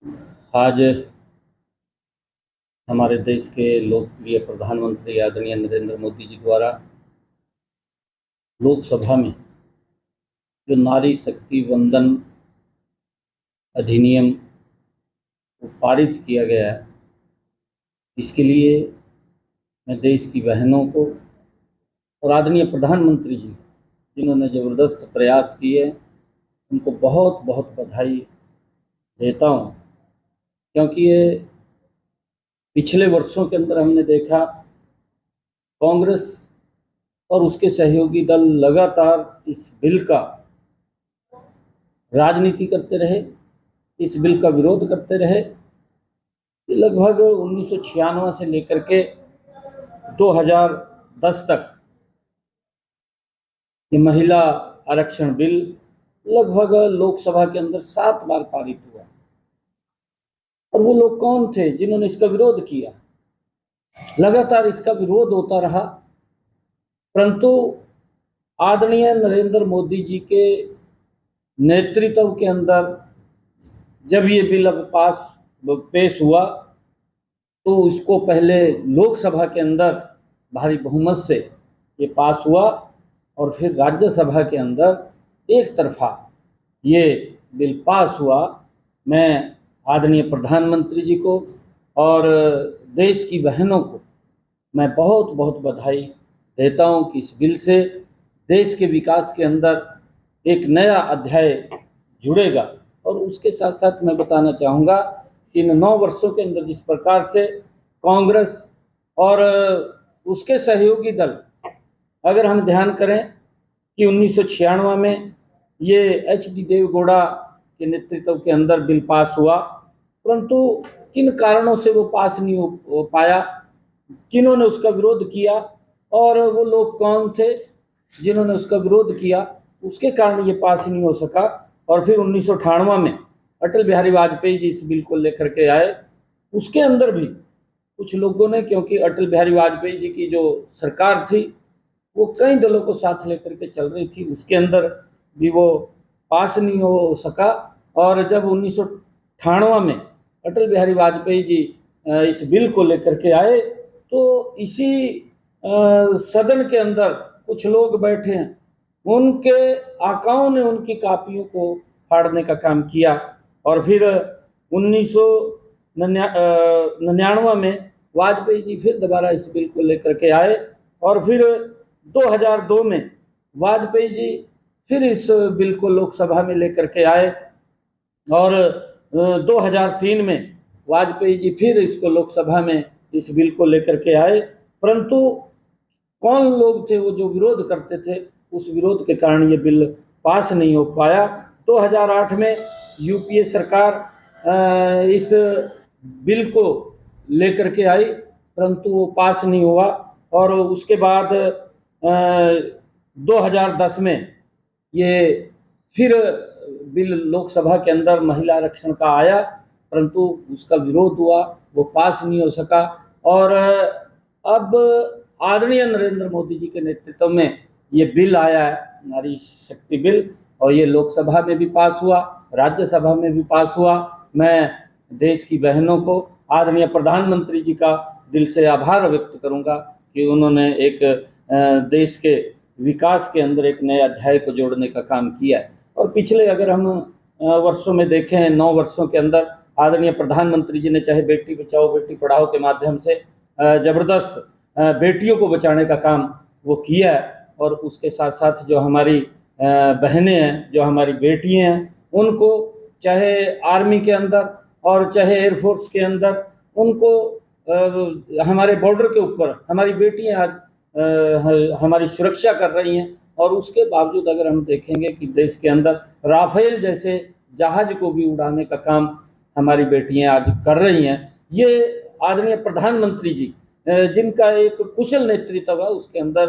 आज हमारे देश के लोकप्रिय प्रधानमंत्री आदरणीय नरेंद्र मोदी जी द्वारा लोकसभा में जो नारी शक्ति वंदन अधिनियम को पारित किया गया है, इसके लिए मैं देश की बहनों को और आदरणीय प्रधानमंत्री जी जिन्होंने ज़बरदस्त प्रयास किए, उनको बहुत बहुत बधाई देता हूँ। क्योंकि ये पिछले वर्षों के अंदर हमने देखा, कांग्रेस और उसके सहयोगी दल लगातार इस बिल का राजनीति करते रहे, इस बिल का विरोध करते रहे। लगभग 1996 से लेकर के 2010 तक ये महिला आरक्षण बिल लगभग लोकसभा के अंदर 7 बार पारित हुआ। और वो लोग कौन थे जिन्होंने इसका विरोध किया? लगातार इसका विरोध होता रहा, परंतु आदरणीय नरेंद्र मोदी जी के नेतृत्व के अंदर जब ये बिल अब पेश हुआ तो इसको पहले लोकसभा के अंदर भारी बहुमत से ये पास हुआ और फिर राज्यसभा के अंदर एक तरफा ये बिल पास हुआ। मैं आदरणीय प्रधानमंत्री जी को और देश की बहनों को मैं बहुत बहुत बधाई देता हूं कि इस बिल से देश के विकास के अंदर एक नया अध्याय जुड़ेगा। और उसके साथ साथ मैं बताना चाहूँगा कि इन 9 वर्षों के अंदर जिस प्रकार से कांग्रेस और उसके सहयोगी दल, अगर हम ध्यान करें कि 1996 में ये एच.डी. देवेगौड़ा के नेतृत्व के अंदर बिल पास हुआ, परंतु किन कारणों से वो पास नहीं हो पाया, किन्होंने उसका विरोध किया और वो लोग कौन थे जिन्होंने उसका विरोध किया, उसके कारण ये पास नहीं हो सका। और फिर 1998 में अटल बिहारी वाजपेयी जी इस बिल को लेकर के आए। उसके अंदर भी कुछ लोगों ने, क्योंकि अटल बिहारी वाजपेयी जी की जो सरकार थी वो कई दलों को साथ लेकर के चल रही थी, उसके अंदर भी वो पास नहीं हो सका। और जब 1998 में अटल बिहारी वाजपेयी जी इस बिल को लेकर के आए तो इसी सदन के अंदर कुछ लोग बैठे हैं, उनके आकाओं ने उनकी कापियों को फाड़ने का काम किया। और फिर 1999 में वाजपेयी जी फिर दोबारा इस बिल को लेकर के आए और फिर 2002 में वाजपेयी जी फिर इस बिल को लोकसभा में लेकर के आए और 2003 में वाजपेयी जी फिर इसको लोकसभा में इस बिल को लेकर के आए। परंतु कौन लोग थे वो जो विरोध करते थे, उस विरोध के कारण ये बिल पास नहीं हो पाया। 2008 में यूपीए सरकार इस बिल को लेकर के आई, परंतु वो पास नहीं हुआ। और उसके बाद 2010 में ये फिर बिल लोकसभा के अंदर महिला आरक्षण का आया, परंतु उसका विरोध हुआ, वो पास नहीं हो सका। और अब आदरणीय नरेंद्र मोदी जी के नेतृत्व में ये बिल आया है, नारी शक्ति बिल, और ये लोकसभा में भी पास हुआ, राज्यसभा में भी पास हुआ। मैं देश की बहनों को, आदरणीय प्रधानमंत्री जी का दिल से आभार व्यक्त करूंगा कि उन्होंने एक देश के विकास के अंदर एक नए अध्याय को जोड़ने का काम किया है। और पिछले अगर हम वर्षों में देखें, 9 वर्षों के अंदर आदरणीय प्रधानमंत्री जी ने चाहे बेटी बचाओ बेटी पढ़ाओ के माध्यम से ज़बरदस्त बेटियों को बचाने का काम वो किया है। और उसके साथ साथ जो हमारी बहनें हैं, जो हमारी बेटियां हैं, उनको चाहे आर्मी के अंदर और चाहे एयरफोर्स के अंदर, उनको हमारे बॉर्डर के ऊपर हमारी बेटियां आज हमारी सुरक्षा कर रही हैं। और उसके बावजूद अगर हम देखेंगे कि देश के अंदर राफेल जैसे जहाज को भी उड़ाने का काम हमारी बेटियां आज कर रही हैं। ये आदरणीय प्रधानमंत्री जी जिनका एक कुशल नेतृत्व है, उसके अंदर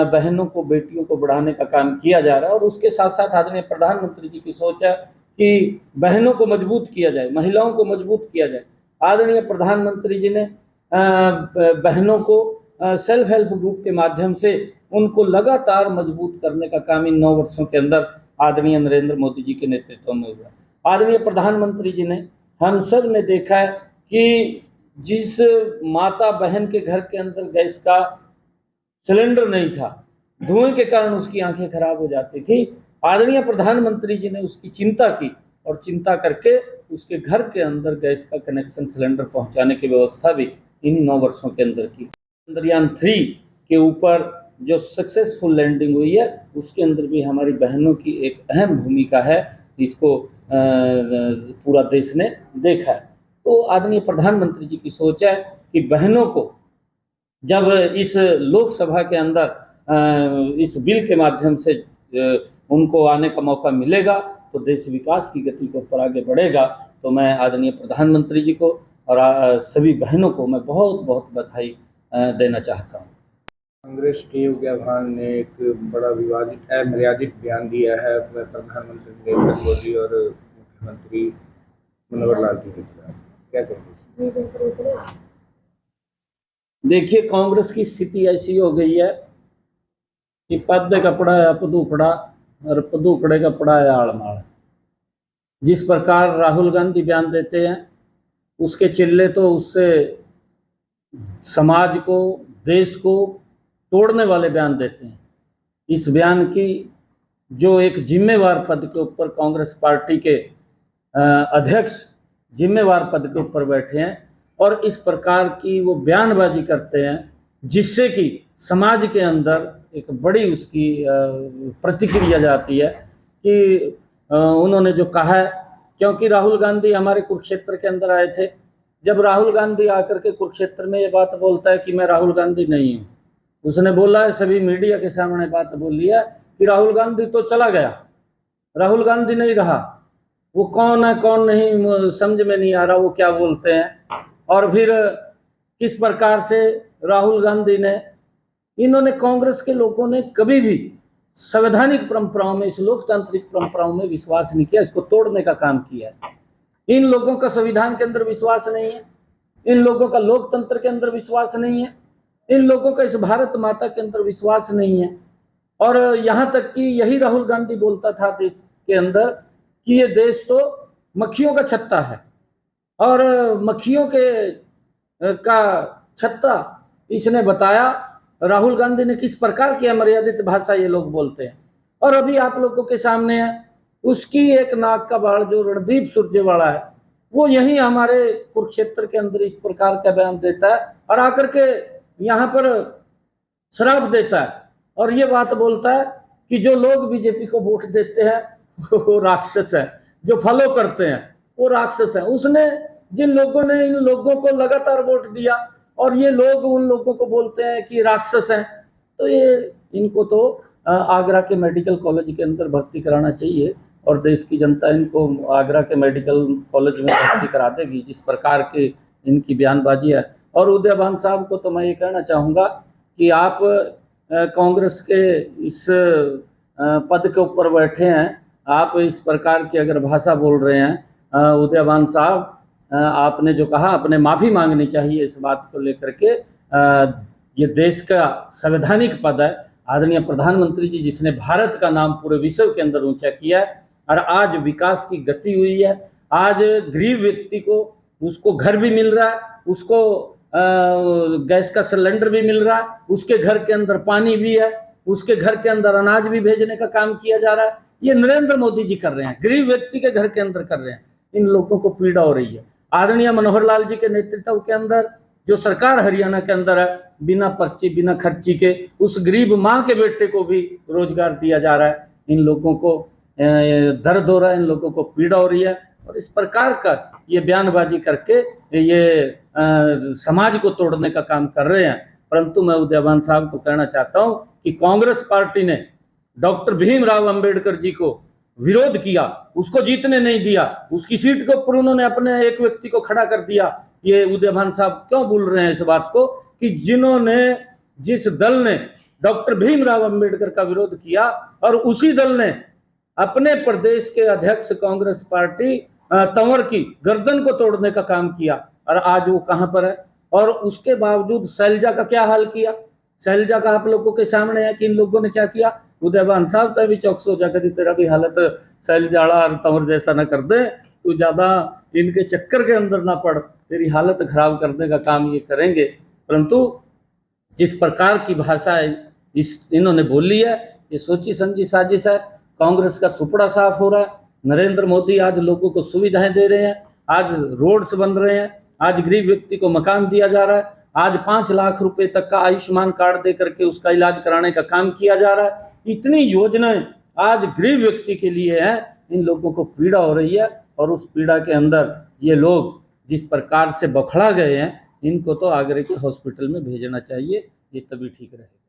बहनों को, बेटियों को बढ़ाने का काम किया जा रहा है। और उसके साथ साथ आदरणीय प्रधानमंत्री जी की सोच है कि बहनों को मजबूत किया जाए, महिलाओं को मजबूत किया जाए। आदरणीय प्रधानमंत्री जी ने बहनों को सेल्फ हेल्प ग्रुप के माध्यम से उनको लगातार मजबूत करने का काम इन 9 वर्षों के अंदर आदरणीय नरेंद्र मोदी जी के नेतृत्व में हुआ। आदरणीय प्रधानमंत्री जी ने हम सब ने देखा है कि जिस माता बहन के घर के अंदर गैस का सिलेंडर नहीं था, धुएं के कारण उसकी आंखें खराब हो जाती थी, आदरणीय प्रधानमंत्री जी ने उसकी चिंता की और चिंता करके उसके घर के अंदर गैस का कनेक्शन सिलेंडर पहुंचाने की व्यवस्था भी इन्हीं 9 वर्षों के अंदर की। चंद्रयान 3 के ऊपर जो सक्सेसफुल लैंडिंग हुई है उसके अंदर भी हमारी बहनों की एक अहम भूमिका है, इसको पूरा देश ने देखा है। तो आदरणीय प्रधानमंत्री जी की सोच है कि बहनों को जब इस लोकसभा के अंदर इस बिल के माध्यम से उनको आने का मौका मिलेगा तो देश विकास की गति के ऊपर आगे बढ़ेगा। तो मैं आदरणीय प्रधानमंत्री जी को और सभी बहनों को मैं बहुत बहुत बधाई देना चाहता हूँ। कांग्रेस के योग्याभान ने एक बड़ा विवादित अमर्यादित बयान दिया है प्रधानमंत्री नरेंद्र मोदी और मुख्यमंत्री मनोहर लाल जी के खिलाफ, क्या कहेंगे? देखिए, कांग्रेस की स्थिति ऐसी हो गई है कि पद कपड़ा है पदूखड़ा और पदूखड़े का पड़ा है आड़माड़। जिस प्रकार राहुल गांधी बयान देते हैं उसके चिल्ले तो उससे समाज को, देश को तोड़ने वाले बयान देते हैं। इस बयान की जो एक जिम्मेवार पद के ऊपर कांग्रेस पार्टी के अध्यक्ष जिम्मेवार पद के ऊपर बैठे हैं और इस प्रकार की वो बयानबाजी करते हैं जिससे कि समाज के अंदर एक बड़ी उसकी प्रतिक्रिया जाती है कि उन्होंने जो कहा है, क्योंकि राहुल गांधी हमारे कुरुक्षेत्र के अंदर आए थे। जब राहुल गांधी आकर के कुरुक्षेत्र में ये बात बोलता है कि मैं राहुल गांधी नहीं हूँ, उसने बोला है, सभी मीडिया के सामने बात बोली है कि राहुल गांधी तो चला गया, राहुल गांधी नहीं रहा। वो कौन है कौन नहीं समझ में नहीं आ रहा वो क्या बोलते हैं। और फिर किस प्रकार से राहुल गांधी ने, इन्होंने कांग्रेस के लोगों ने कभी भी संवैधानिक परंपराओं में, इस लोकतांत्रिक परंपराओं में विश्वास नहीं किया, इसको तोड़ने का काम किया है। इन लोगों का संविधान के अंदर विश्वास नहीं है, इन लोगों का लोकतंत्र के अंदर विश्वास नहीं है, इन लोगों का इस भारत माता के अंदर विश्वास नहीं है। और यहाँ तक कि यही राहुल गांधी बोलता था देश के अंदर कि ये देश तो मक्खियों का छत्ता है और मक्खियों के का छत्ता इसने बताया राहुल गांधी ने किस प्रकार की अमर्यादित भाषा ये लोग बोलते हैं। और अभी आप लोगों के सामने है उसकी एक नाक का बाल जो रणदीप सुरजेवाला है वो यही हमारे कुरुक्षेत्र के अंदर इस प्रकार का बयान देता है और आकर के यहाँ पर श्राप देता है और ये बात बोलता है कि जो लोग बीजेपी को वोट देते हैं वो राक्षस है, जो फॉलो करते हैं वो राक्षस है। उसने जिन लोगों ने इन लोगों को लगातार वोट दिया और ये लोग उन लोगों को बोलते हैं कि राक्षस हैं, तो ये इनको तो आगरा के मेडिकल कॉलेज के अंदर भर्ती कराना चाहिए और देश की जनता इनको आगरा के मेडिकल कॉलेज में भर्ती करा देगी जिस प्रकार की इनकी बयानबाजी है। और उदयभान साहब को तो मैं ये कहना चाहूँगा कि आप कांग्रेस के इस पद के ऊपर बैठे हैं, आप इस प्रकार की अगर भाषा बोल रहे हैं, उदयभान साहब आपने जो कहा अपने माफ़ी मांगनी चाहिए इस बात को लेकर के। ये देश का संवैधानिक पद है, आदरणीय प्रधानमंत्री जी जिसने भारत का नाम पूरे विश्व के अंदर ऊंचा किया है और आज विकास की गति हुई है। आज गरीब व्यक्ति को उसको घर भी मिल रहा है, उसको गैस का सिलेंडर भी मिल रहा है, उसके घर के अंदर पानी भी है, उसके घर के अंदर अनाज भी भेजने का काम किया जा रहा है। ये नरेंद्र मोदी जी कर रहे हैं, गरीब व्यक्ति के घर के अंदर कर रहे हैं। इन लोगों को पीड़ा हो रही है। आदरणीय मनोहर लाल जी के नेतृत्व के अंदर जो सरकार हरियाणा के अंदर है, बिना पर्ची बिना खर्ची के उस गरीब माँ के बेटे को भी रोजगार दिया जा रहा है। इन लोगों को दर्द हो रहा है, इन लोगों को पीड़ा हो रही है और इस प्रकार का ये बयानबाजी करके ये समाज को तोड़ने का काम कर रहे हैं। परंतु मैं उदयभान साहब को कहना चाहता हूं कि कांग्रेस पार्टी ने डॉक्टर भीमराव अंबेडकर जी को विरोध किया, उसको जीतने नहीं दिया, उसकी सीट के ऊपर उन्होंने अपने एक व्यक्ति को खड़ा कर दिया। ये उदयभान साहब क्यों भूल रहे हैं इस बात को कि जिस दल ने डॉक्टर भीमराव अंबेडकर का विरोध किया और उसी दल ने अपने प्रदेश के अध्यक्ष कांग्रेस पार्टी तंवर की गर्दन को तोड़ने का काम किया और आज वो कहां पर है। और उसके बावजूद शैलजा का क्या हाल किया, शैलजा का आप लोगों के सामने है कि इन लोगों ने क्या किया। उदयभान साहब तभी चौकस हो जाकर तेरा भी हालत शैलजाड़ा और तंवर जैसा न कर दे तू ज़्यादा इनके चक्कर के अंदर ना पड़, तेरी हालत खराब करने का काम ये करेंगे। परंतु जिस प्रकार की भाषा इन्होंने बोली है, ये सोची समझी साजिश है। कांग्रेस का सुपड़ा साफ हो रहा है। नरेंद्र मोदी आज लोगों को सुविधाएं दे रहे हैं, आज रोड्स बन रहे हैं, आज गरीब व्यक्ति को मकान दिया जा रहा है, आज 5 लाख रुपए तक का आयुष्मान कार्ड दे करके उसका इलाज कराने का काम किया जा रहा है। इतनी योजनाएं आज गरीब व्यक्ति के लिए हैं। इन लोगों को पीड़ा हो रही है और उस पीड़ा के अंदर ये लोग जिस प्रकार से बौखला गए हैं, इनको तो आगरे के हॉस्पिटल में भेजना चाहिए, ये तभी ठीक रहेगा।